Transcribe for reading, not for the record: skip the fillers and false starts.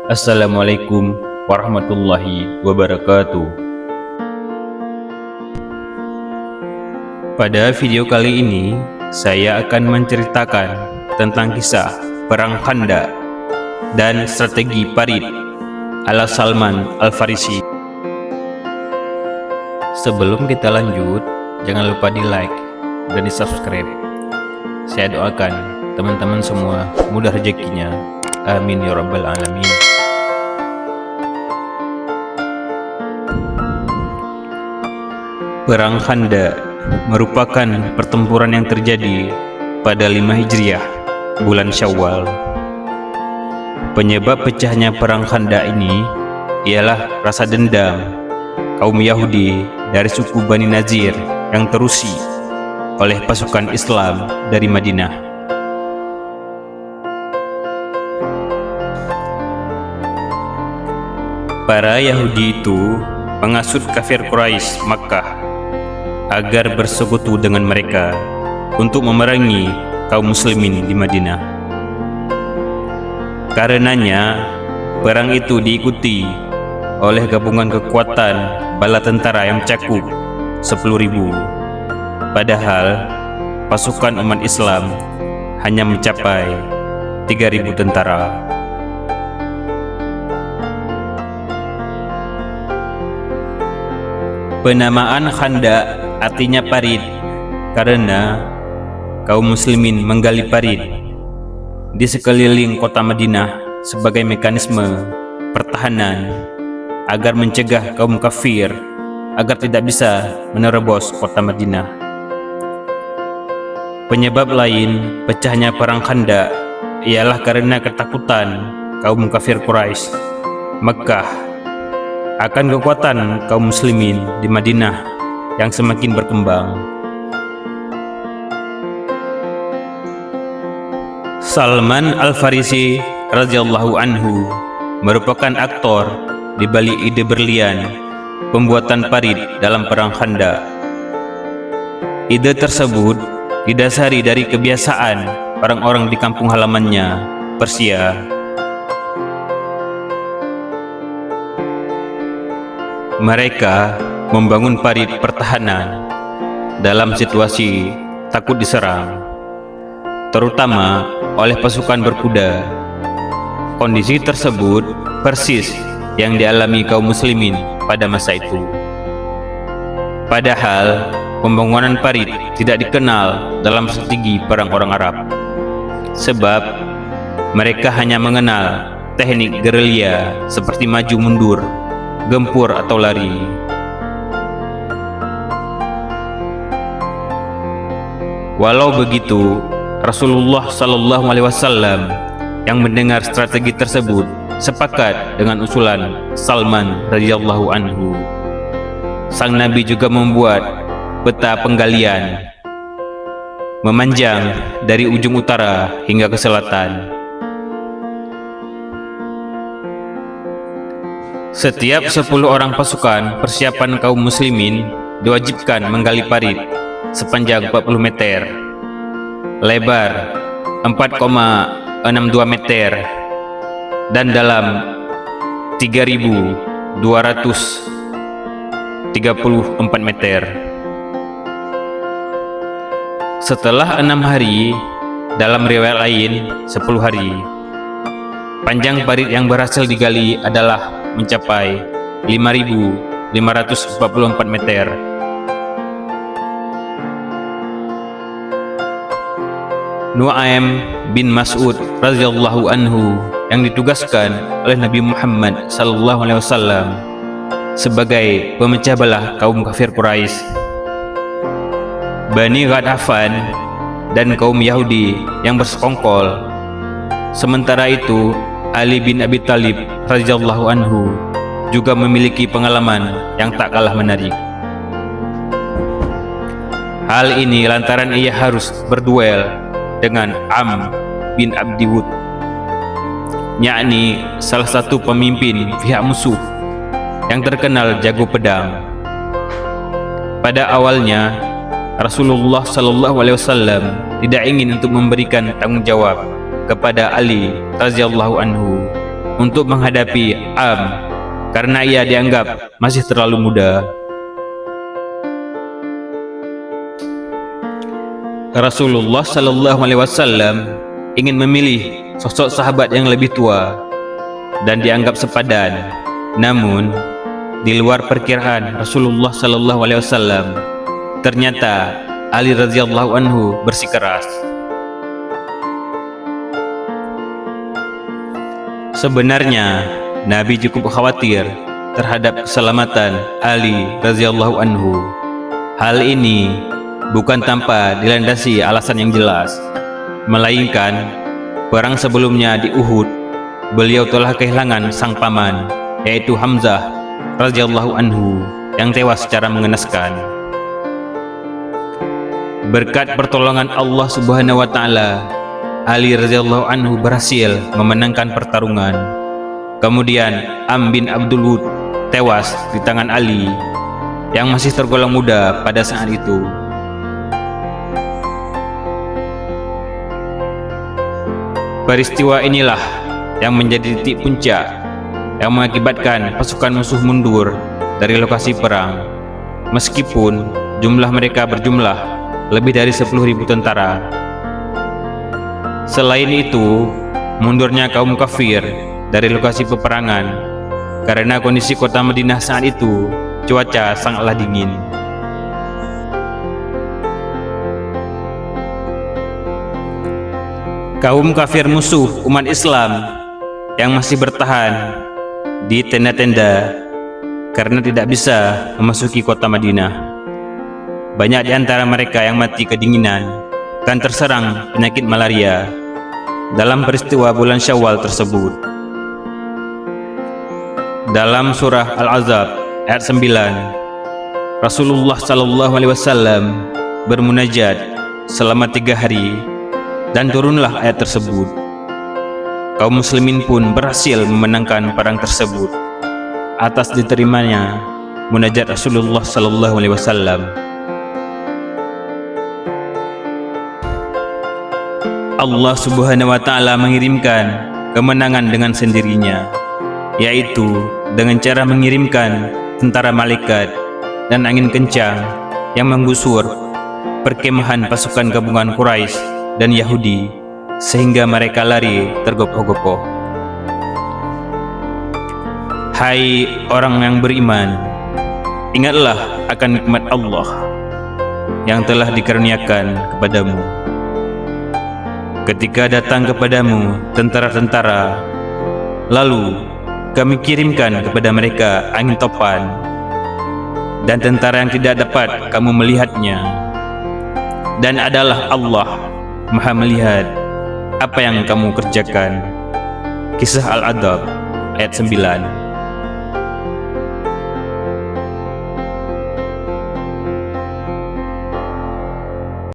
Assalamualaikum warahmatullahi wabarakatuh. Pada video kali ini, saya akan menceritakan tentang kisah Perang Khandaq dan strategi parit ala Salman Al-Farisi. Sebelum kita lanjut, jangan lupa di like dan di subscribe. Saya doakan teman-teman semua mudah rezekinya. Amin ya rabbal alamin. Perang Khandaq merupakan pertempuran yang terjadi pada 5 Hijriah, bulan Syawal. Penyebab pecahnya Perang Khandaq ini ialah rasa dendam kaum Yahudi dari suku Bani Nazir yang terusi oleh pasukan Islam dari Madinah. Para Yahudi itu menghasut kafir Quraisy Makkah agar bersekutu dengan mereka untuk memerangi kaum muslimin di Madinah. Karenanya, perang itu diikuti oleh gabungan kekuatan bala tentara yang mencakup 10.000. Padahal pasukan umat Islam hanya mencapai 3.000 tentara. Penamaan Khandaq artinya parit karena kaum muslimin menggali parit di sekeliling kota Madinah sebagai mekanisme pertahanan agar mencegah kaum kafir agar tidak bisa menerobos kota Madinah. Penyebab lain pecahnya Perang Khandaq ialah karena ketakutan kaum kafir Quraisy Makkah akan kekuatan kaum muslimin di Madinah yang semakin berkembang. Salman Al-Farisi radhiyallahu anhu merupakan aktor di balik ide berlian pembuatan parit dalam Perang Khandaq. Ide tersebut didasari dari kebiasaan orang-orang di kampung halamannya, Persia. Mereka membangun parit pertahanan dalam situasi takut diserang, terutama oleh pasukan berkuda. Kondisi tersebut persis yang dialami kaum muslimin pada masa itu. Padahal pembangunan parit tidak dikenal dalam strategi perang orang Arab, sebab mereka hanya mengenal teknik gerilya seperti maju mundur, gempur atau lari. Walau begitu, Rasulullah SAW yang mendengar strategi tersebut sepakat dengan usulan Salman radhiyallahu anhu. Sang Nabi juga membuat peta penggalian memanjang dari ujung utara hingga ke selatan. Setiap 10 orang pasukan persiapan kaum muslimin diwajibkan menggali parit sepanjang 40 meter, lebar 4,62 meter, dan dalam 3.234 meter. Setelah 6 hari, dalam riwayat lain 10 hari, panjang parit yang berhasil digali adalah mencapai 5.544 meter. Nu'aim bin Mas'ud radhiyallahu anhu yang ditugaskan oleh Nabi Muhammad SAW sebagai pemecah belah kaum kafir Quraisy, Bani Ghatafan, dan kaum Yahudi yang bersekongkol. Sementara itu, Ali bin Abi Thalib radhiyallahu anhu juga memiliki pengalaman yang tak kalah menarik. Hal ini lantaran ia harus berduel dengan Am bin Abdi Wud, yakni salah satu pemimpin pihak musuh yang terkenal jago pedang. Pada awalnya, Rasulullah SAW tidak ingin untuk memberikan tanggung jawab kepada Ali radhiyallahu anhu untuk menghadapi Am karena ia dianggap masih terlalu muda. Rasulullah Sallallahu Alaihi Wasallam ingin memilih sosok sahabat yang lebih tua dan dianggap sepadan. Namun di luar perkiraan Rasulullah Sallallahu Alaihi Wasallam, ternyata Ali radhiyallahu anhu bersikeras. Sebenarnya Nabi cukup khawatir terhadap keselamatan Ali radhiyallahu anhu. Hal ini bukan tanpa dilandasi alasan yang jelas, melainkan perang sebelumnya di Uhud, beliau telah kehilangan sang paman, yaitu Hamzah radhiyallahu anhu, yang tewas secara mengenaskan. Berkat pertolongan Allah Subhanahu wa taala, Ali radhiyallahu anhu berhasil memenangkan pertarungan. Kemudian Am bin Abdul Wud tewas di tangan Ali yang masih tergolong muda pada saat itu. Peristiwa inilah yang menjadi titik puncak yang mengakibatkan pasukan musuh mundur dari lokasi perang, meskipun jumlah mereka berjumlah lebih dari 10.000 tentara. Selain itu, mundurnya kaum kafir dari lokasi peperangan karena kondisi kota Madinah saat itu cuaca sangatlah dingin. Kaum kafir musuh umat Islam yang masih bertahan di tenda-tenda karena tidak bisa memasuki kota Madinah. Banyak di antara mereka yang mati kedinginan dan terserang penyakit malaria dalam peristiwa bulan Syawal tersebut. Dalam surah Al-Ahzab ayat 9, Rasulullah Sallallahu Alaihi Wasallam bermunajat selama 3 hari dan turunlah ayat tersebut. Kaum muslimin pun berhasil memenangkan perang tersebut atas diterimanya munajat Rasulullah Sallallahu Alaihi Wasallam. Allah Subhanahu wa taala mengirimkan kemenangan dengan sendirinya, yaitu dengan cara mengirimkan tentara malaikat dan angin kencang yang menggusur perkemahan pasukan gabungan Quraisy dan Yahudi sehingga mereka lari tergopoh-gopoh. Hai orang yang beriman, ingatlah akan nikmat Allah yang telah dikaruniakan kepadamu. Ketika datang kepadamu tentara-tentara, lalu kami kirimkan kepada mereka angin topan dan tentara yang tidak dapat kamu melihatnya, dan adalah Allah Maha melihat apa yang kamu kerjakan. Kisah Al-Adab ayat 9.